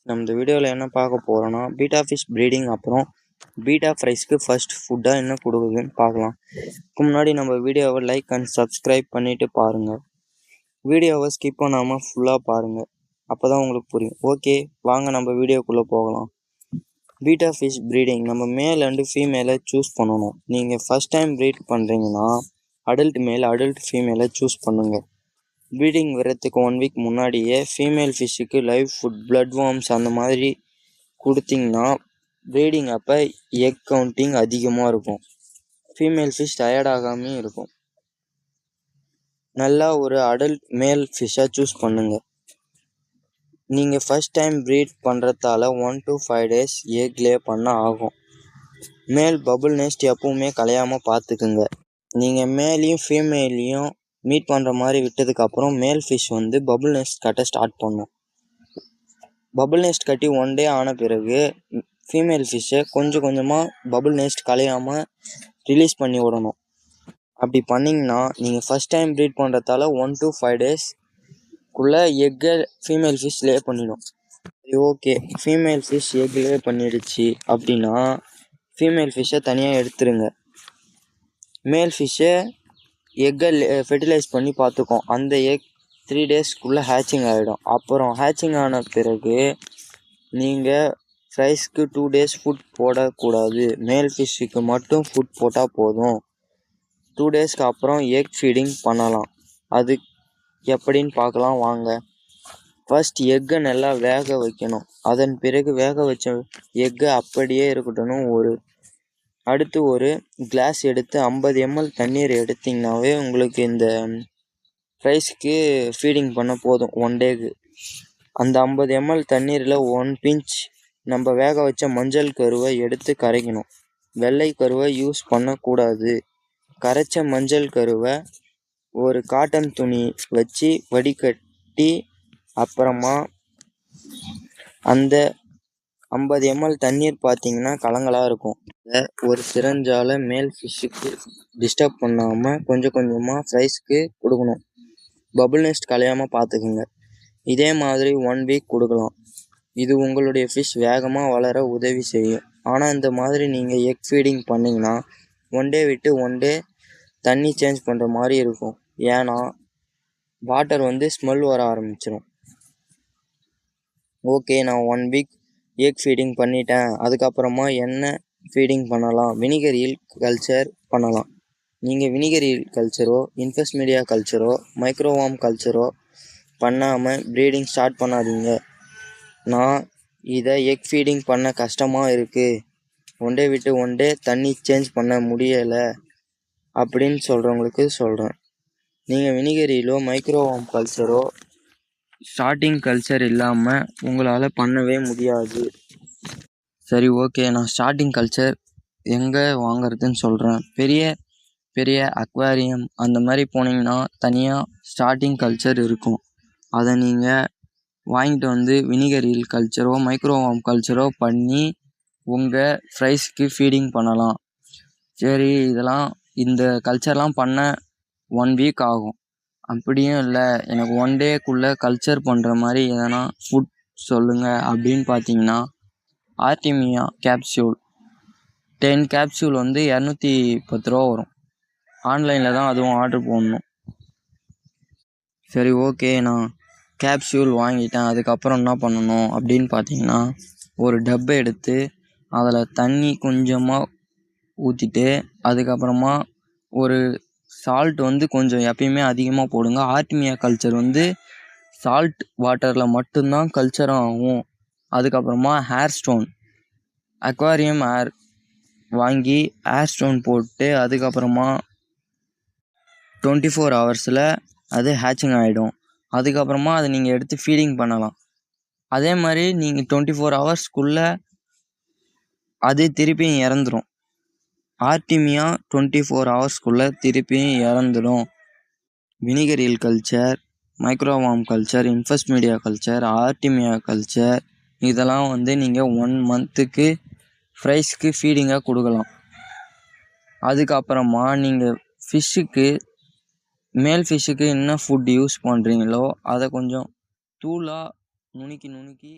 நம்ம இந்த வீடியோவில் என்ன பார்க்க போகிறோன்னா பீட்டா ஃபிஷ் ப்ரீடிங் அப்புறம் பீட்டா ஃப்ரைஸ்க்கு ஃபர்ஸ்ட் ஃபுட்டாக என்ன கொடுக்குதுன்னு பார்க்கலாம். இதுக்கு முன்னாடி நம்ம வீடியோவை லைக் அண்ட் சப்ஸ்கிரைப் பண்ணிவிட்டு பாருங்கள். வீடியோவை ஸ்கிப் பண்ணாமல் ஃபுல்லாக பாருங்கள், அப்போ தான் உங்களுக்கு புரியும். ஓகே, வாங்க நம்ம வீடியோக்குள்ளே போகலாம். பீட்டா ஃபிஷ் ப்ரீடிங் நம்ம மேல் அண்டு ஃபீமேலை சூஸ் பண்ணணும். நீங்கள் ஃபஸ்ட் டைம் ப்ரீட் பண்ணுறீங்கன்னா அடல்ட் மேல் அடல்ட் ஃபீமேலை சூஸ் பண்ணுங்கள். ப்ரீடிங் வரத்துக்கு 1 வீக் முன்னாடியே ஃபீமேல் ஃபிஷ்ஷுக்கு லைவ் ஃபுட், பிளட் வார்ம்ஸ் அந்த மாதிரி கொடுத்தீங்கன்னா ப்ரீடிங் அப்போ எக் கவுண்டிங் அதிகமாக இருக்கும். ஃபீமேல் ஃபிஷ் டயர்ட் ஆகாமையும் இருக்கும். நல்லா ஒரு அடல்ட் மேல் ஃபிஷ்ஷாக சூஸ் பண்ணுங்கள். நீங்கள் ஃபஸ்ட் டைம் ப்ரீட் பண்ணுறதால 1 to 5 days எக் லே பண்ண ஆகும். மேல் பபுள் நெஸ்ட் எப்பவுமே கலையாமல் பார்த்துக்குங்க. நீங்கள் மேலையும் ஃபீமேலையும் மீட் பண்ணுற மாதிரி விட்டதுக்கப்புறம் மேல் ஃபிஷ் வந்து பபுள் நெஸ்ட் கட்ட ஸ்டார்ட் பண்ணும். பபுள் நெஸ்ட் கட்டி 1 day ஆன பிறகு ஃபீமேல் ஃபிஷ்ஷை கொஞ்சம் கொஞ்சமாக பபுள் நெஸ்ட் கலையாமல் ரிலீஸ் பண்ணி விடணும். அப்படி பண்ணிங்கன்னா நீங்கள் ஃபஸ்ட் டைம் ப்ரீட் பண்ணுறதால 1 to 5 daysக்குள்ளே எக்கை ஃபீமேல் ஃபிஷ் லே பண்ணிடும். ஓகே, ஃபீமேல் ஃபிஷ் எக் லே பண்ணிடுச்சு அப்படின்னா ஃபீமேல் ஃபிஷ்ஷை தனியாக எடுத்துருங்க. மேல் ஃபிஷ்ஷை எக்கை ஃபெர்டிலைஸ் பண்ணி பார்த்துக்கோம். அந்த எக் 3 daysக்குள்ளே ஹேச்சிங் ஆகிடும். அப்புறம் ஹேச்சிங் ஆன பிறகு நீங்கள் ஃப்ரைஸ்க்கு 2 days ஃபுட் போடக்கூடாது. மேல் ஃபிஷ்ஷுக்கு மட்டும் ஃபுட் போட்டால் போதும். 2 daysக்கு அப்புறம் எக் ஃபீடிங் பண்ணலாம். அது எப்படின்னு பார்க்கலாம் வாங்க. ஃபர்ஸ்ட் எக்கை நல்லா வேக வைக்கணும். அதன் பிறகு வேக வச்ச எக்கை அப்படியே இருக்கட்டும். அடுத்து ஒரு கிளாஸ் எடுத்து 50 ml தண்ணீர் எடுத்திங்கனாவே உங்களுக்கு இந்த ஃப்ரைஸ்க்கு ஃபீடிங் பண்ண போதும் 1 dayக்கு. அந்த 50 ml தண்ணீரில் 1 pinch நம்ம வேக வச்ச மஞ்சள் கருவை எடுத்து கரைக்கணும். வெள்ளை கருவை யூஸ் பண்ணக்கூடாது. கரைச்ச மஞ்சள் கருவை ஒரு காட்டன் துணி வச்சு வடிகட்டி அப்புறமா அந்த 50 ml தண்ணீர் பார்த்தீங்கன்னா கலங்களாக இருக்கும். ஒரு சிரஞ்சால் மேல் ஃபிஷ்ஷுக்கு டிஸ்டர்ப் பண்ணாமல் கொஞ்சம் கொஞ்சமாக ஃப்ரைஸ்க்கு கொடுக்கணும். பபுள் நெஸ்ட் கலையாமல் பார்த்துக்குங்க. இதே மாதிரி 1 week கொடுக்கலாம். இது உங்களுடைய ஃபிஷ் வேகமாக வளர உதவி செய்யும். ஆனால் இந்த மாதிரி நீங்கள் எக் ஃபீடிங் பண்ணிங்கன்னா 1 day விட்டு 1 day தண்ணி சேஞ்ச் பண்ணுற மாதிரி இருக்கும். ஏன்னா வாட்டர் வந்து ஸ்மெல் வர ஆரம்பிச்சிடும். ஓகே, நான் 1 week எக் ஃபீடிங் பண்ணிட்டேன். அதுக்கப்புறமா என்ன ஃபீடிங் பண்ணலாம்? வினிகர் ஈல் கல்ச்சர் பண்ணலாம். நீங்கள் வினிகர் ஈல் கல்ச்சரோ இன்ஃபெஸ்ட் மீடியா கல்ச்சரோ மைக்ரோவார்ம் கல்ச்சரோ பண்ணாமல் ப்ரீடிங் ஸ்டார்ட் பண்ணாதீங்க. நான் இதை எக் ஃபீடிங் பண்ண கஷ்டமாக இருக்குது, 1 day விட்டு 1 day தண்ணி சேஞ்ச் பண்ண முடியலை அப்படின்னு சொல்கிறவங்களுக்கு சொல்கிறேன். நீங்கள் வினிகர் ஈலோ மைக்ரோவார்ம் கல்ச்சரோ ஸ்டார்டிங் கல்ச்சர் இல்லாமல் உங்களால் பண்ணவே முடியாது. சரி, ஓகே, நான் ஸ்டார்டிங் கல்ச்சர் எங்கே வாங்குறதுன்னு சொல்கிறேன். பெரிய பெரிய அக்வாரியம் அந்த மாதிரி போனீங்கன்னா தனியாக ஸ்டார்டிங் கல்ச்சர் இருக்கும். அதை நீங்கள் வாங்கிட்டு வந்து வினிகர் ஈல் கல்ச்சரோ மைக்ரோவார்ம் கல்ச்சரோ பண்ணி உங்கள் ஃப்ரைஸ்க்கு ஃபீடிங் பண்ணலாம். சரி, இந்த கல்ச்சர்லாம் பண்ண 1 week ஆகும். அப்படியும் இல்லை, எனக்கு 1 dayக்குள்ளே கல்ச்சர் பண்ணுற மாதிரி எதனா ஃபுட் சொல்லுங்கள் அப்படின்னு பார்த்தீங்கன்னா ஆர்டிமியா கேப்சியூல் 10 capsule வந்து 210 ரூபா வரும். ஆன்லைனில் தான் அதுவும் ஆர்டர் போடணும். சரி, ஓகே, நான் கேப்சியூல் வாங்கிட்டேன். அதுக்கப்புறம் என்ன பண்ணணும் அப்படின்னு பார்த்தீங்கன்னா ஒரு டப்பை எடுத்து அதில் தண்ணி கொஞ்சமாக ஊற்றிட்டு அதுக்கப்புறமா ஒரு சால்ட் வந்து கொஞ்சம் எப்பயுமே அதிகமாக போடுங்க. ஆர்டிமியா கல்ச்சர் வந்து சால்ட் வாட்டரில் மட்டும்தான் கல்ச்சர் ஆகும். அதுக்கப்புறமா ஹேர் ஸ்டோன் அக்வாரியம் ஏர் வாங்கி ஏர் ஸ்டோன் போட்டு அதுக்கப்புறமா 24 hours அது ஹேச்சிங் ஆகிடும். அதுக்கப்புறமா அதை நீங்கள் எடுத்து ஃபீடிங் பண்ணலாம். அதே மாதிரி நீங்கள் 24 hours அது திருப்பியும் இறந்துடும். ஆர்டிமியா 24 hours திருப்பியும் இறந்துடும். Vinegar eel culture, microworm culture, இன்ஃபெஸ்ட் மீடியா கல்ச்சர், ஆர்டிமியா கல்ச்சர் இதெல்லாம் வந்து நீங்கள் 1 monthக்கு ஃப்ரைஸ்க்கு ஃபீடிங்காக கொடுக்கலாம். அதுக்கப்புறமா நீங்கள் மேல் ஃபிஷ்ஷுக்கு என்ன ஃபுட் யூஸ் பண்ணுறீங்களோ அதை கொஞ்சம் தூளாக நுணுக்கி